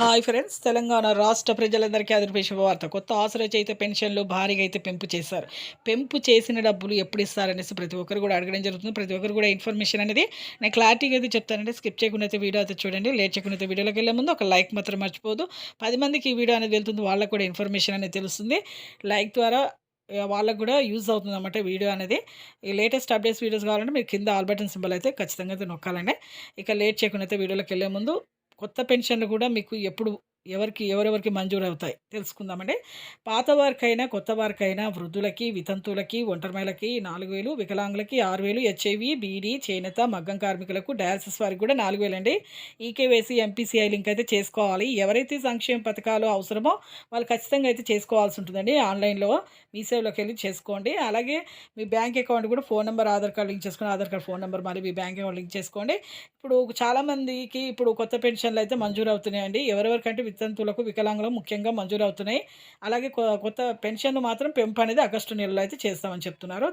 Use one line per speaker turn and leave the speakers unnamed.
Hi friends, Telangana రాష్ట్ర ప్రజలందరికీ అదిరిపోయే శుభవార్త. కొత్త ఆసరా చేయుత పెన్షన్లు భారీగా అయితే పెంపు చేశారు. పెంపు చేసిన డబ్బులు ఎప్పుడు ఇస్తారనేసి ప్రతి ఒక్కరు కూడా అడగడం జరుగుతుంది. ప్రతి ఒక్కరు కూడా ఇన్ఫర్మేషన్ అనేది నేను క్లారిటీగా అయితే చెప్తానండి. స్కిప్ చేయకుండా అయితే వీడియో అయితే చూడండి. లేట్ చేయకుండా అయితే వీడియోలోకి వెళ్ళే ముందు ఒక లైక్ మాత్రం మర్చిపోదు. 10 మందికి ఈ వీడియో అనేది వెళ్తుంది. వాళ్ళకి కూడా ఇన్ఫర్మేషన్ అనేది తెలుస్తుంది. లైక్ ద్వారా వాళ్ళకి కూడా యూజ్ అవుతుందన్నమాట వీడియో అనేది. ఈ లేటెస్ట్ అప్డేట్స్ వీడియోస్ కావాలంటే మీరు కింద ఆల్ బటన్ సింబల్ అయితే ఖచ్చితంగా అయితే నొక్కాలండి. ఇక లేట్ చేయకుండా అయితే వీడియోలోకి వెళ్ళే ముందు కొత్త పెన్షన్లు కూడా మీకు ఎప్పుడు ఎవరెవరికి మంజూరవుతాయి తెలుసుకుందామండి. పాత వారికైనా, కొత్త వారికైనా, వృద్ధులకి, వితంతువులకి, ఒంటరి మహిళలకి 4,000, వికలాంగులకి 6,000, హెచ్ఐవి, బీడీ, చేనేత, మగ్గం కార్మికులకు, డయాలసిస్ వారికి కూడా 4,000 అండి. ఈకేవైసీ, ఎంపీసీఐ లింక్ అయితే చేసుకోవాలి. ఎవరైతే సంక్షేమ పథకాలు అవసరమో వాళ్ళు ఖచ్చితంగా అయితే చేసుకోవాల్సి ఉంటుందండి. ఆన్‌లైన్‌లో మీ సేవలోకి వెళ్ళి చేసుకోండి. అలాగే మీ బ్యాంక్ అకౌంట్ కూడా phone number, Aadhaar card link చేసుకొని, ఆధార్ కార్డ్, ఫోన్ నంబర్ మళ్ళీ మీ బ్యాంక్ అకౌంట్ లింక్ చేసుకోండి. ఇప్పుడు చాలామందికి ఇప్పుడు కొత్త పెన్షన్లు అయితే మంజూరవుతున్నాయండి. ఎవరెవరికంటే వితంతువులకు, వికలాంగులకు ముఖ్యంగా మంజూరవుతున్నాయి. అలాగే కొత్త పెన్షన్‌లు మాత్రం పెంపు అనేది ఆగస్టు నెలలో అయితే చేస్తామని చెప్తున్నారు.